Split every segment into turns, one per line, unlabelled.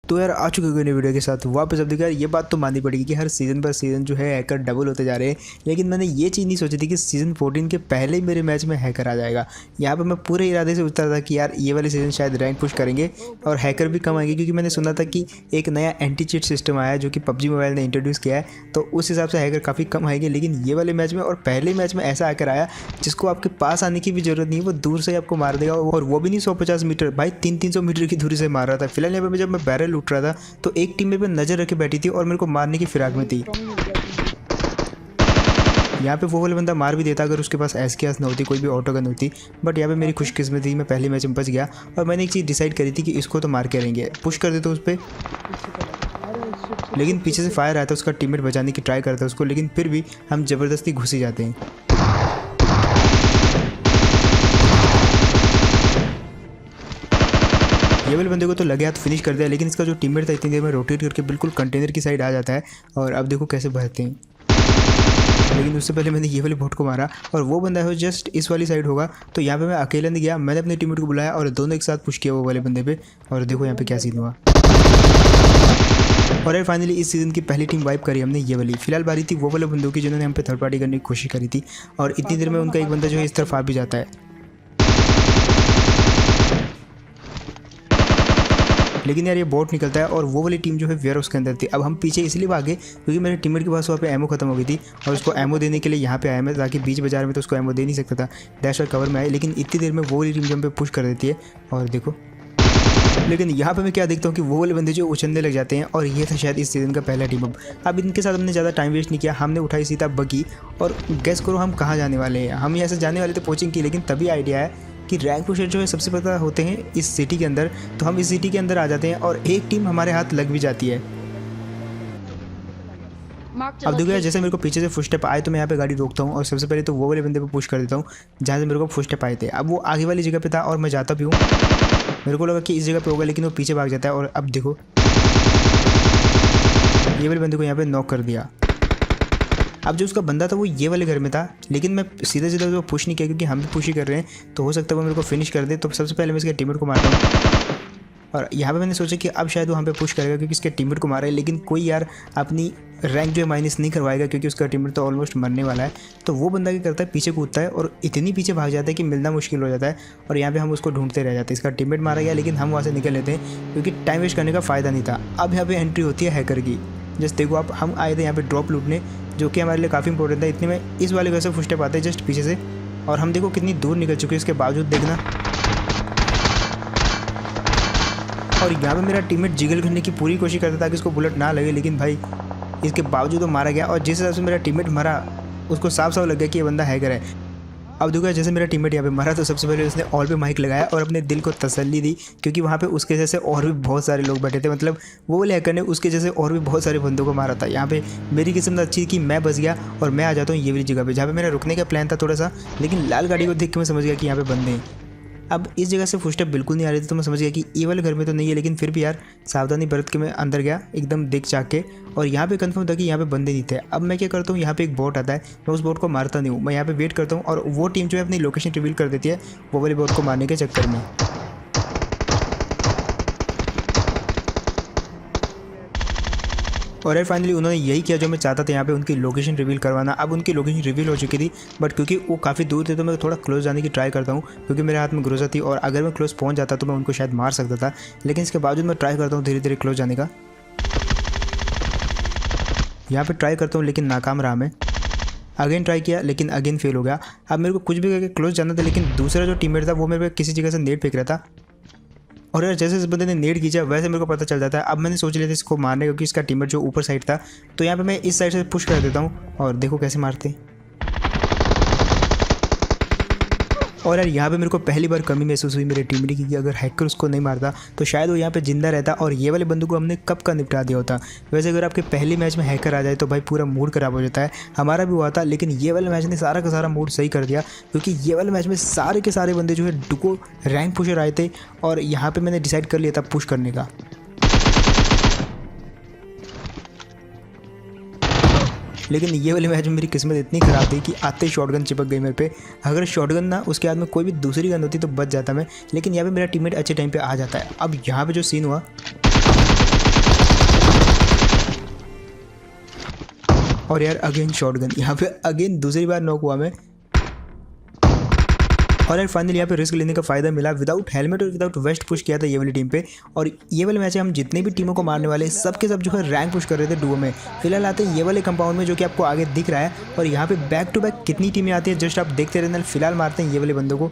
तो यार आ चुके हैं नई वीडियो के साथ वापस। अब देखो यार, ये बात तो माननी पड़ेगी कि हर सीज़न पर सीज़न जो है हैकर डबल होते जा रहे हैं। लेकिन मैंने ये चीज़ नहीं सोची थी कि सीज़न 14 के पहले ही मेरे मैच में हैकर आ जाएगा। यहाँ पर मैं पूरे इरादे से उतरा था कि यार ये वाले सीज़न शायद रैंक पुश करेंगे और हैकर भी कम आएंगे, क्योंकि मैंने सुना था कि एक नया एंटी चीट सिस्टम आया है जो कि पबजी मोबाइल ने इंट्रोड्यूस किया है। तो उस हिसाब से हैकर काफ़ी कम आएंगे। लेकिन ये वाले मैच में और पहले मैच में ऐसा हैकर आया जिसको आपके पास आने की भी जरूरत नहीं है, वो दूर से आपको मार देगा। और वो भी नहीं 150 मीटर, भाई 300 मीटर की दूरी से मार रहा था। फिलहाल यहाँ पर जब मैं बैरल लूट रहा था तो एक टीम में नज़र रखे बैठी थी और मेरे को मारने की फिराक में थी। यहाँ पे वो वाला बंदा मार भी देता अगर उसके पास एसकेएस ना होती, कोई भी ऑटो गन होती। बट यहाँ पे मेरी खुशकिस्मत थी, मैं पहले मैच में बच गया और मैंने एक चीज़ डिसाइड करी थी कि इसको तो मार के रहेंगे, पुश कर देते उस पर। लेकिन पीछे से फायर आया था, उसका टीममेट बचाने की ट्राई करता है उसको, लेकिन फिर भी हम ज़बरदस्ती घुस ही जाते हैं। ये वाले बंदे को तो लगे हाथ फिनिश कर दिया, लेकिन इसका जो टीममेट था इतनी देर में रोटेट करके बिल्कुल कंटेनर की साइड आ जाता है। और अब देखो कैसे बहते हैं। लेकिन उससे पहले मैंने ये वाले बोट को मारा और वो बंदा है जस्ट इस वाली साइड होगा। तो यहाँ पे मैं अकेला नहीं गया, मैंने अपने टीममेट को बुलाया और दोनों एक साथ पुश किया वो वाले बंदे पे। और देखो यहाँ पे क्या सीन हुआ। और यार फाइनली इस सीज़न की पहली टीम वाइप करी हमने ये वाली। फिलहाल बारी थी वो वाले बंदों की जिन्होंने हम पे थर्ड पार्टी करने की कोशिश करी थी। और इतनी देर में उनका एक बंदा जो है इस तरफ आ भी जाता है। लेकिन यार ये बोट निकलता है और वो वाली टीम जो है वेयर उसके अंदर थी। अब हम पीछे इसलिए भागे क्योंकि मेरे टीममेट के पास वहाँ पे एमो खत्म हो गई थी और उसको एमो देने के लिए यहाँ पे आया मैं, ताकि बीच बाजार में तो उसको एमो दे नहीं सकता था, डैश और कवर में आए। लेकिन इतनी देर में वो वाली टीम जो हम पे पुश कर देती है और देखो। लेकिन यहाँ पे मैं क्या देखता हूँ कि वो वाले बंदे जो उछलने लग जाते हैं और ये था शायद इस सीज़न का पहला टीम अप। अब इनके साथ हमने ज़्यादा टाइम वेस्ट नहीं किया, हमने उठाई सीधा बगी और गैस करो हम कहाँ जाने वाले हैं। हम यहाँ से जाने वाले थे कोचिंग की, लेकिन तभी आइडिया है कि रैंक पुशर जो है सबसे पता होते हैं इस सिटी के अंदर। तो हम इस सिटी के अंदर आ जाते हैं और एक टीम हमारे हाथ लग भी जाती है। अब देखो यार, जैसे मेरे को पीछे से फुटस्टेप आए तो मैं यहाँ पे गाड़ी रोकता हूँ और सबसे पहले तो वो वाले बंदे पे पुश कर देता हूँ जहाँ से मेरे को फुटस्टेप आए थे। अब वो आगे वाली जगह पे था और मैं जाता भी हूँ, मेरे को लगा कि इस जगह पे होगा, लेकिन वो पीछे भाग जाता है। और अब देखो ये वाले बंदे को यहाँ पे नॉक कर दिया। अब जो उसका बंदा था वो ये वाले घर में था, लेकिन मैं सीधे सीधे उसको पुश नहीं किया क्योंकि हम भी पुश ही कर रहे हैं, तो हो सकता है वो मेरे को फिनिश कर दे। तो सबसे पहले मैं इसके टीममेट को मारता हूँ और यहाँ पे मैंने सोचा कि अब शायद वो हम पे पुश करेगा क्योंकि इसके टीममेट को मारा है। लेकिन कोई यार अपनी रैंक जो है माइनस नहीं करवाएगा क्योंकि उसका टीममेट तो ऑलमोस्ट मरने वाला है। तो वो बंदा क्या करता है, पीछे कूदता है और इतनी पीछे भाग जाता है कि मिलना मुश्किल हो जाता है। और यहाँ पे हम उसको ढूंढते रह जाते हैं। इसका टीममेट मारा गया लेकिन हम वहाँ से निकल लेते हैं क्योंकि टाइम वेस्ट करने का फ़ायदा नहीं था। अब यहाँ पे एंट्री होती है हैकर की। जस्ट देखो आप, हम आए थे यहाँ पे ड्रॉप लूटने, जो कि हमारे लिए काफ़ी इंपॉर्टेंट था। इतने में इस वाले घर से फुटस्टेप आते हैं जस्ट पीछे से और हम देखो कितनी दूर निकल चुके हैं इसके बावजूद देखना। और यहाँ पे मेरा टीममेट जिगल करने की पूरी कोशिश करता था कि इसको बुलेट ना लगे, लेकिन भाई इसके बावजूद वो मारा गया। और जिस हिसाब से मेरा टीममेट मरा उसको साफ साफ लग गया कि ये बंदा हैकर है। अब देखो जैसे मेरा टीममेट यहाँ पे मरा तो सबसे पहले उसने ऑल पे माइक लगाया और अपने दिल को तसल्ली दी, क्योंकि वहाँ पे उसके जैसे और भी बहुत सारे लोग बैठे थे। मतलब वो वाले हैकर ने उसके जैसे और भी बहुत सारे बंदों को मारा था। यहाँ पे मेरी किस्मत अच्छी कि मैं बच गया और मैं आ जाता हूँ ये वाली जगह पे जहाँ पे मेरा रुकने का प्लान था थोड़ा सा, लेकिन लाल गाड़ी को देख के मैं समझ गया कि यहाँ पे बंदे हैं। अब इस जगह से फुटस्टेप बिल्कुल नहीं आ रही थी, तो मैं समझ गया कि ये वाले घर में तो नहीं है। लेकिन फिर भी यार सावधानी बरत के मैं अंदर गया एकदम देख चाक के, और यहाँ पे कंफर्म था कि यहाँ पे बंदे नहीं थे। अब मैं क्या करता हूँ, यहाँ पे एक बोट आता है, मैं उस बोट को मारता नहीं हूँ, मैं यहाँ पे वेट करता हूँ और वो टीम जो है अपनी लोकेशन रिवील कर देती है वो वाले बोट को मारने के चक्कर में। और यार फाइनली उन्होंने यही किया जो मैं चाहता था, यहाँ पे उनकी लोकेशन रिवील करवाना। अब उनकी लोकेशन रिवील हो चुकी थी, बट क्योंकि वो काफ़ी दूर थे तो मैं थोड़ा क्लोज जाने की ट्राई करता हूँ क्योंकि मेरे हाथ में ग्रोजा थी और अगर मैं क्लोज पहुँच जाता तो मैं उनको शायद मार सकता था। लेकिन इसके बावजूद मैं ट्राई करता हूँ धीरे धीरे क्लोज जाने का। यहाँ पर ट्राई करता हूँ लेकिन नाकाम रहा मैं। अगेन ट्राई किया लेकिन अगेन फेल हो गया। अब मेरे को कुछ भी करके क्लोज जाना था, लेकिन दूसरा जो टीममेट था वो मेरे पे किसी जगह से नेट फेंक रहा था। और यार जैसे इस बंदे ने नेट खींचा वैसे मेरे को पता चल जाता है। अब मैंने सोच लिया था इसको मारने, क्योंकि इसका टीममेट जो ऊपर साइड था। तो यहाँ पे मैं इस साइड से पुश कर देता हूँ और देखो कैसे मारते। और यार यहाँ पे मेरे को पहली बार कमी महसूस हुई मेरे टीममेट की कि अगर हैकर उसको नहीं मारता तो शायद वो यहाँ पे जिंदा रहता और ये वाले बंदूक को हमने कब का निपटा दिया होता। वैसे अगर आपके पहले मैच में हैकर आ जाए तो भाई पूरा मूड खराब हो जाता है। हमारा भी हुआ था, लेकिन ये वाले मैच ने सारा का सारा मूड सही कर दिया, क्योंकि ये वाले मैच में सारे के सारे बंदे जो है डुको रैंक पुशर आए थे और यहाँ पर मैंने डिसाइड कर लिया था पुश करने का। लेकिन ये वाले मैच में मेरी किस्मत इतनी ख़राब थी कि आते ही शॉटगन चिपक गई मेरे पे। अगर शॉटगन ना उसके हाथ में कोई भी दूसरी गन होती तो बच जाता मैं, लेकिन यहाँ पे मेरा टीममेट अच्छे टाइम पे आ जाता है। अब यहाँ पे जो सीन हुआ और यार अगेन शॉटगन, यहाँ पे अगेन दूसरी बार नॉक हुआ मैं। और यार फाइनली यहाँ पे रिस्क लेने का फ़ायदा मिला, विदाउट हेलमेट और विदाउट वेस्ट पुश किया था ये वाली टीम पे। और ये वाले मैच हम जितने भी टीमों को मारने वाले सब के सब जो है रैंक पुश कर रहे थे डुओ में। फिलहाल आते हैं ये वाले कंपाउंड में जो कि आपको आगे दिख रहा है, और यहाँ पे बैक टू बैक कितनी टीमें आती है जस्ट आप देखते रहना। फिलहाल मारते हैं ये वाले बंदों को।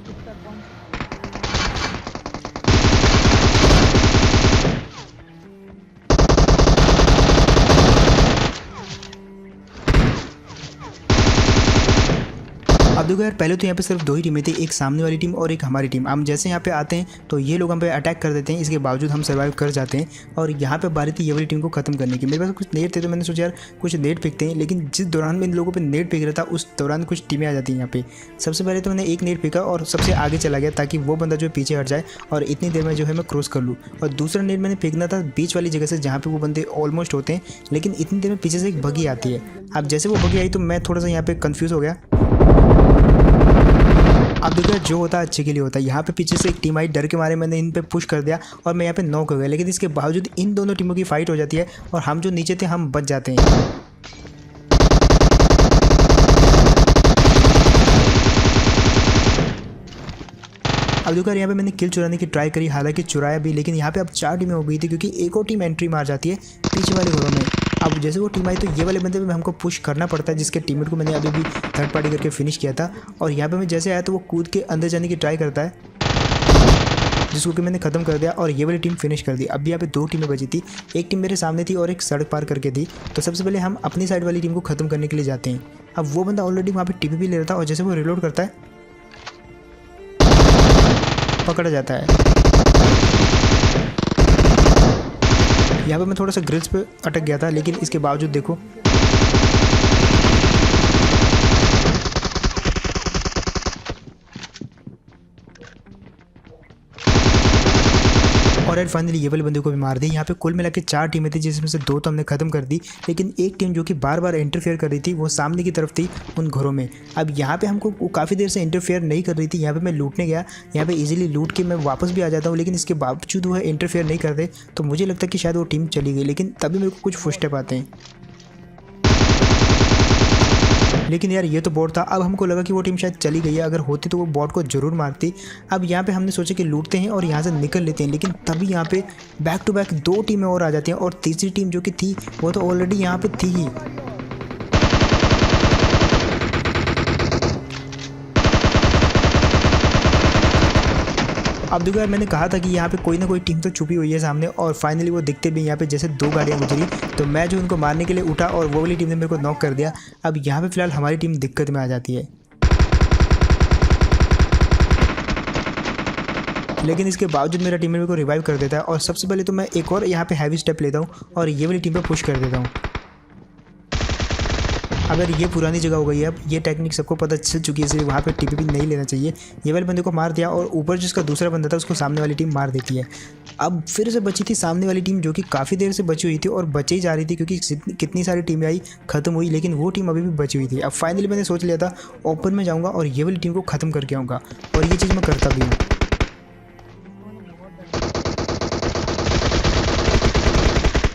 अब देखो यार पहले तो यहाँ पे सिर्फ दो ही टीमें थी, एक सामने वाली टीम और एक हमारी टीम। हम जैसे यहाँ पे आते हैं तो ये लोग हम पे अटैक कर देते हैं, इसके बावजूद हम सर्वाइव कर जाते हैं। और यहाँ पे बारी थी ये वाली टीम को खत्म करने की। मेरे पास कुछ नेट थे तो मैंने सोचा यार कुछ नेट फेंकते हैं, लेकिन जिस दौरान मैं इन लोगों पर नेट फेंक रहा था उस दौरान कुछ टीमें आ जाती हैं यहाँ पे। सबसे पहले तो मैंने एक नेट फेंका और सबसे आगे चला गया ताकि वो बंदा जो पीछे हट जाए और इतनी देर में जो है मैं क्रॉस कर लूँ। और दूसरा नेट मैंने फेंकना था बीच वाली जगह से जहाँ पे वो बंदे ऑलमोस्ट होते हैं, लेकिन इतनी देर में पीछे से एक बगी आती है। अब जैसे वो बगी आई तो मैं थोड़ा सा यहाँ पे कन्फ्यूज़ हो गया। अब देखो जो होता है अच्छे के लिए होता है। यहाँ पे पीछे से एक टीम आई, डर के मारे मैंने इन पे पुश कर दिया और मैं यहाँ पे नॉक हो गया। लेकिन इसके बावजूद इन दोनों टीमों की फाइट हो जाती है और हम जो नीचे थे हम बच जाते हैं। अब देखो यहाँ पे मैंने किल चुराने की ट्राई करी, हालांकि चुराया भी, लेकिन यहाँ पे अब 4 टीमें हो गई थी क्योंकि एक और टीम एंट्री मार जाती है पीछे वाले घरों में। अब जैसे वो टीम आई तो ये वाले बंदे पे हमको पुश करना पड़ता है, जिसके टीममेट को मैंने अभी भी थर्ड पार्टी करके फिनिश किया था। और यहाँ पे मैं जैसे आया तो वो कूद के अंदर जाने की ट्राई करता है, जिसको कि मैंने ख़त्म कर दिया और ये वाली टीम फिनिश कर दी। अब यहाँ पे 2 टीमें बची थी, एक टीम मेरे सामने थी और एक सड़क पार करके थी। तो सबसे पहले हम अपनी साइड वाली टीम को ख़त्म करने के लिए जाते हैं। अब वो बंदा ऑलरेडी वहाँ पर टीपी भी ले रहा था और जैसे वो रिलोड करता है पकड़ा जाता है। यहाँ पे मैं थोड़ा सा ग्रिल्स पे अटक गया था, लेकिन इसके बावजूद देखो और यार फाइनली ये वाले बंदे को भी मार दी। यहाँ पे कुल मिला के 4 टीमें थी, जिसमें से 2 तो हमने खत्म कर दी, लेकिन एक टीम जो कि बार बार इंटरफेयर कर रही थी वो सामने की तरफ थी उन घरों में। अब यहाँ पे हमको काफ़ी देर से इंटरफेयर नहीं कर रही थी। यहाँ पे मैं लूटने गया, यहाँ पे इजीली लूट के मैं वापस भी आ जाता हूँ, लेकिन इसके बावजूद वो इंटरफेयर नहीं करते। तो मुझे लगता है कि शायद वो टीम चली गई, लेकिन तभी मेरे को कुछ फुटस्टेप आते हैं। लेकिन यार ये तो बॉट था। अब हमको लगा कि वो टीम शायद चली गई है, अगर होती तो वो बॉट को जरूर मारती। अब यहाँ पे हमने सोचा कि लूटते हैं और यहाँ से निकल लेते हैं, लेकिन तभी यहाँ पे बैक टू बैक 2 टीमें और आ जाती हैं और तीसरी टीम जो कि थी वो तो ऑलरेडी यहाँ पे थी ही। अब देखो यार मैंने कहा था कि यहाँ पे कोई ना कोई टीम तो छुपी हुई है सामने, और फाइनली वो दिखते भी यहाँ पे जैसे 2 गाड़ियाँ गुजरी तो मैं जो उनको मारने के लिए उठा और वो वाली टीम ने मेरे को नॉक कर दिया। अब यहाँ पे फिलहाल हमारी टीम दिक्कत में आ जाती है, लेकिन इसके बावजूद मेरा टीम मेरे को रिवाइव कर देता है। और सबसे पहले तो मैं एक और यहाँ पे हैवी स्टेप लेता हूँ और ये वाली टीम पे पुश कर देता हूँ। अगर ये पुरानी जगह हो गई है, अब ये टेक्निक सबको पता चल चुकी है, इसलिए वहाँ पे टीपी नहीं लेना चाहिए। ये वाले बंदे को मार दिया और ऊपर जिसका दूसरा बंदा था उसको सामने वाली टीम मार देती है। अब फिर से बची थी सामने वाली टीम जो कि काफ़ी देर से बची हुई थी और बचे ही जा रही थी, क्योंकि कितनी सारी टीमें आई खत्म हुई, लेकिन वो टीम अभी भी बची हुई थी। अब फाइनली मैंने सोच लिया था ओपन में जाऊँगा और ये वाली टीम को ख़त्म करके आऊँगा, और ये चीज़ मैं करता भी हूँ।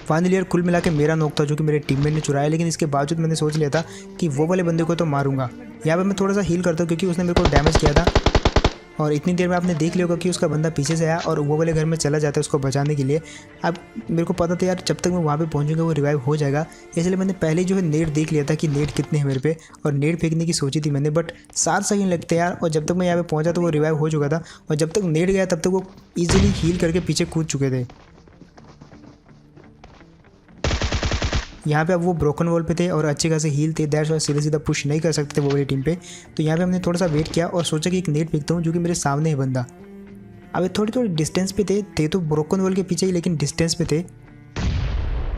फाइनली यार कुल मिला के मेरा नॉक था जो कि मेरे टीममेट ने चुराया, लेकिन इसके बावजूद मैंने सोच लिया था कि वो वाले बंदे को तो मारूंगा। यहाँ पे मैं थोड़ा सा हील करता हूँ क्योंकि उसने मेरे को डैमेज किया था, और इतनी देर में आपने देख लिया होगा कि उसका बंदा पीछे से आया और वो वाले घर में चला जाता है उसको बचाने के लिए। अब मेरे को पता था यार जब तक मैं वहाँ पे पहुँचूंगा वो रिवाइव हो जाएगा, इसलिए मैंने पहले जो है नेट देख लिया था कि नेट कितने हैं मेरे पे, और नेट फेंकने की सोची थी मैंने, बट 7 सेकंड लगते यार। और जब तक मैं यहाँ पे पहुँचा तो वो रिवाइव हो चुका था, और जब तक नेट गया तब तक वो ईजिली हील करके पीछे कूद चुके थे। यहाँ पे अब वो ब्रोकन वॉल पे थे और अच्छे खासे हील थे, दैट्स वाई सीधा पुश नहीं कर सकते थे वो वाली टीम पे। तो यहाँ पे हमने थोड़ा सा वेट किया और सोचा कि एक नेट फेंकता हूँ जो कि मेरे सामने है बंदा। अब थोड़ी डिस्टेंस पे थे तो ब्रोकन वॉल के पीछे ही, लेकिन डिस्टेंस पे थे।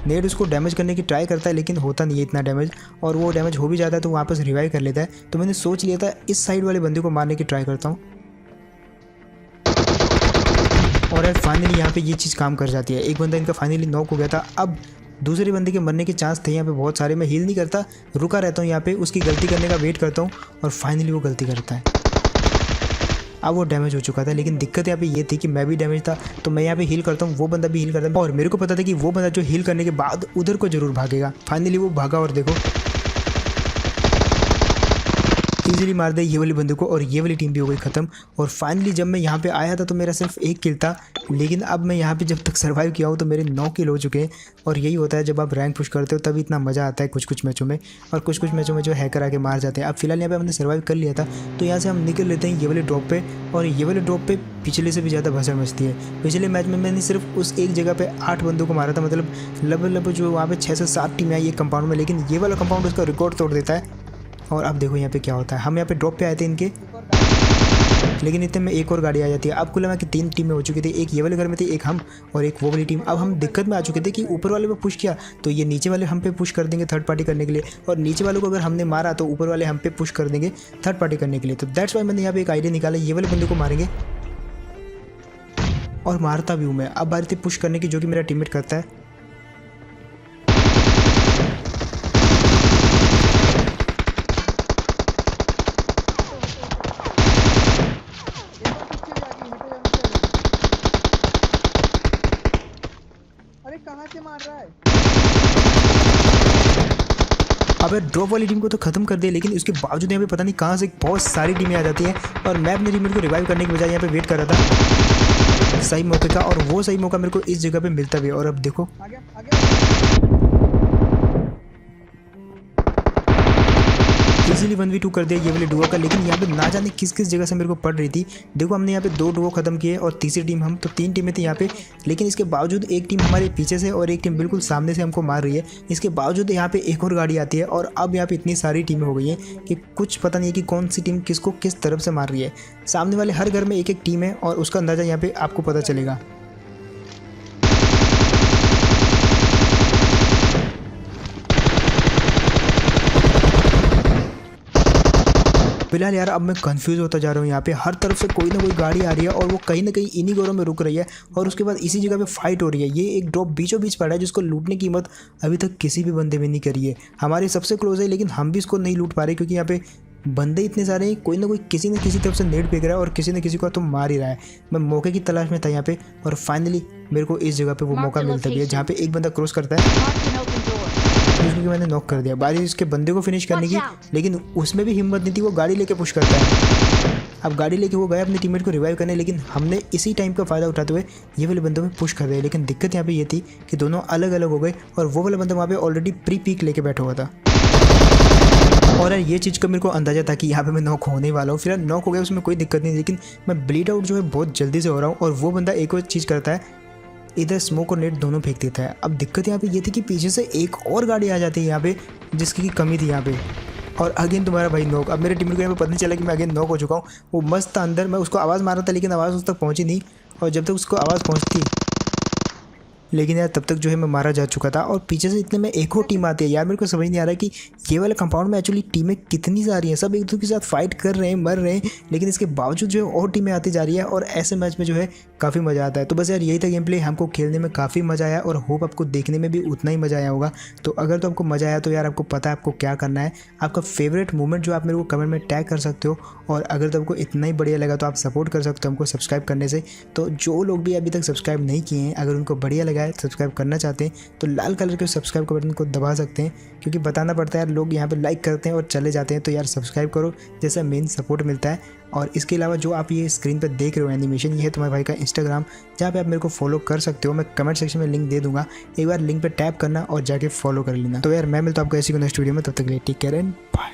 नेट उसको डैमेज करने की ट्राई करता है लेकिन होता नहीं है इतना डैमेज, और वो डैमेज हो भी जाता है तो वापस रिवाइव कर लेता है। तो मैंने सोच लिया था इस साइड वाले बंदे को मारने की ट्राई करता हूँ, और यार फाइनली यहाँ पे ये चीज़ काम कर जाती है। एक बंदा इनका फाइनली नॉक हो गया था। अब दूसरे बंदे के मरने के चांस थे यहाँ पे बहुत सारे। मैं हील नहीं करता, रुका रहता हूँ यहाँ पे, उसकी गलती करने का वेट करता हूँ, और फाइनली वो गलती करता है। अब वो डैमेज हो चुका था, लेकिन दिक्कत यहाँ पे ये थी कि मैं भी डैमेज था, तो मैं यहाँ पे हील करता हूँ, वो बंदा भी हील करता है, और मेरे को पता था कि वो बंदा जो हील करने के बाद उधर को जरूर भागेगा। फाइनली वो भागा और देखो इजीली मार दिया ये वाली बंदे को और ये वाली टीम भी हो गई ख़त्म। और फाइनली जब मैं यहाँ पे आया था तो मेरा सिर्फ 1 किल था, लेकिन अब मैं यहाँ पे जब तक सर्वाइव किया हूँ तो मेरे 9 किल हो चुके हैं। और यही होता है जब आप रैंक पुश करते हो तभी इतना मज़ा आता है कुछ कुछ मैचों में, और कुछ कुछ मैचों में जो हैकर आके मार जाते हैं। अब फिलहाल यहाँ पे हमने सर्वाइव कर लिया था तो यहाँ से हम निकल लेते हैं ये वाले ड्रॉप पे। और ये वाले ड्रॉप पे पिछले से भी ज़्यादा भसड़ मचती है। पिछले मैच में मैंने सिर्फ उस एक जगह पे 8 बंदों को मारा था, मतलब लगभग जो वहाँ पे 6 से 7 टीमें आई एक कंपाउंड में, लेकिन ये वाला कंपाउंड उसका रिकॉर्ड तोड़ देता है। और अब देखो यहाँ पे क्या होता है, हम यहाँ पे ड्रॉप पे आए थे इनके, लेकिन इतने में एक और गाड़ी आ जाती है। अब कुल मिला के 3 टीमें हो चुकी थी, एक ये वाले घर में थी, एक हम और एक वो वाली टीम। अब हम दिक्कत में आ चुके थे कि ऊपर वाले पे पुश किया तो ये नीचे वाले हम पे पुश कर देंगे थर्ड पार्टी करने के लिए, और नीचे वालों को अगर हमने मारा तो ऊपर वाले हम पे पुश कर देंगे थर्ड पार्टी करने के लिए। तो दैट्स वाई मैंने यहाँ पे एक आइडिया निकाला, ये वाले बंदे को मारेंगे और मारता भी हूँ मैं। अब बारी थी पुश करने की, जो कि मेरा टीममेट करता है।
अरे कहाँ से मार रहा है?
अब ड्रॉप वाली टीम को तो खत्म कर दिया, लेकिन उसके बावजूद यहाँ पे पता नहीं कहाँ से बहुत सारी टीमें आ जाती हैं। और मैं अपने टीममेट को रिवाइव करने के बजाय यहाँ पे वेट कर रहा था सही मौके का, और वो सही मौका मेरे को इस जगह पे मिलता भी है। और अब देखो इजीली 1v2 कर दिया ये वाली डुओ का, लेकिन यहाँ पे ना जाने किस किस जगह से मेरे को पड़ रही थी। देखो हमने यहाँ पे 2 डुओ खत्म किए और तीसरी टीम हम, तो 3 टीमें थी यहाँ पे, लेकिन इसके बावजूद एक टीम हमारे पीछे से और एक टीम बिल्कुल सामने से हमको मार रही है। इसके बावजूद यहाँ पे एक और गाड़ी आती है और अब यहाँ पे इतनी सारी टीमें हो गई हैं कि कुछ पता नहीं है कि कौन सी टीम किसको किस तरफ से मार रही है। सामने वाले हर घर में एक एक टीम है और उसका अंदाज़ा यहाँ पे आपको पता चलेगा। फिलहाल यार अब मैं कंफ्यूज होता जा रहा हूँ। यहाँ पे हर तरफ से कोई ना कोई गाड़ी आ रही है और वो कहीं ना कहीं इन्हीं घरों में रुक रही है, और उसके बाद इसी जगह पे फाइट हो रही है। ये एक ड्रॉप बीचों बीच पड़ा है जिसको लूटने की हिम्मत अभी तक किसी भी बंदे में नहीं करी है। हमारे सबसे क्लोज है लेकिन हम भी इसको नहीं लूट पा रहे, क्योंकि यहाँ पे बंदे इतने सारे हैं, कोई ना कोई किसी न किसी तरफ से नेट फेंक रहा है और किसी न किसी को तो मार ही रहा है। मैं मौके की तलाश में था यहाँ पे, और फाइनली मेरे को इस जगह पे वो मौका मिलता भी है जहाँ पे एक बंदा क्रॉस करता है, उसको मैंने नॉक कर दिया। बारी उसके बंदे को फिनिश करने की, लेकिन उसमें भी हिम्मत नहीं थी, वो गाड़ी लेके पुश करता है। अब गाड़ी लेके वो गया अपने टीममेट को रिवाइव करने, लेकिन हमने इसी टाइम का फ़ायदा उठाते हुए ये वाले बंदों में पुश कर दिया। लेकिन दिक्कत यहाँ पे ये थी कि दोनों अलग अलग हो गए और वो वाला बंदा वहाँ पे ऑलरेडी प्री पीक लेके बैठा हुआ था। और यार ये चीज़ का मेरे को अंदाजा था कि यहाँ पे मैं नॉक होने वाला हूँ। फिर नॉक हो गया, उसमें कोई दिक्कत नहीं, लेकिन मैं ब्लीड आउट जो है बहुत जल्दी से हो रहा हूँ। और वो बंदा एक और चीज़ करता है, इधर स्मोक और नेट दोनों फेंक देता है। अब दिक्कत यहाँ पे ये थी कि पीछे से एक और गाड़ी आ जाती है यहाँ पे, जिसकी कमी थी यहाँ पे, और अगेन तुम्हारा भाई नॉक। अब मेरे टीम को यहाँ पे पता नहीं चला कि मैं अगेन नॉक हो चुका हूँ। वो मस्त था अंदर, मैं उसको आवाज़ मार रहा था लेकिन आवाज़ उस तक पहुँची नहीं, और जब तक उसको आवाज़ पहुँचती लेकिन यार तब तक जो है मैं मारा जा चुका था। और पीछे से इतने में एक और टीम आती है। यार मेरे को समझ नहीं आ रहा कि ये वाले कंपाउंड में एक्चुअली टीमें कितनी सारी हैं, सब एक दूसरे के साथ फाइट कर रहे हैं, मर रहे हैं, लेकिन इसके बावजूद जो है और टीमें आती जा रही है, और ऐसे मैच में जो है काफ़ी मज़ा आता है। तो बस यार यही था गेम प्ले, हमको खेलने में काफ़ी मज़ा आया और होप आपको देखने में भी उतना ही मज़ा आया होगा। तो अगर तो आपको मज़ा आया तो यार आपको पता है आपको क्या करना है, आपका फेवरेट मोमेंट जो आप मेरे को कमेंट में टैग कर सकते हो। और अगर तो आपको इतना ही बढ़िया लगा तो आप सपोर्ट कर सकते हो हमको सब्सक्राइब करने से। तो जो लोग भी अभी तक सब्सक्राइब नहीं किए हैं, अगर उनको बढ़िया लगा है सब्सक्राइब करना चाहते हैं तो लाल कलर के सब्सक्राइब के बटन को दबा सकते हैं, क्योंकि बताना पड़ता है यार, लोग यहाँ पे लाइक करते हैं और चले जाते हैं। तो यार सब्सक्राइब करो, जैसा मेन सपोर्ट मिलता है। और इसके अलावा जो आप ये स्क्रीन पर देख रहे हो एनिमेशन, ये है तुम्हारे भाई का इंस्टाग्राम, जहाँ पे आप मेरे को फॉलो कर सकते हो। मैं कमेंट सेक्शन में लिंक दे दूंगा, एक बार लिंक पे टैप करना और जाके फॉलो कर लेना। तो यार मैं मिलता हूँ आपको ऐसी नेक्स्ट वीडियो में, तब तक के लिए टेक केयर एंड बाय।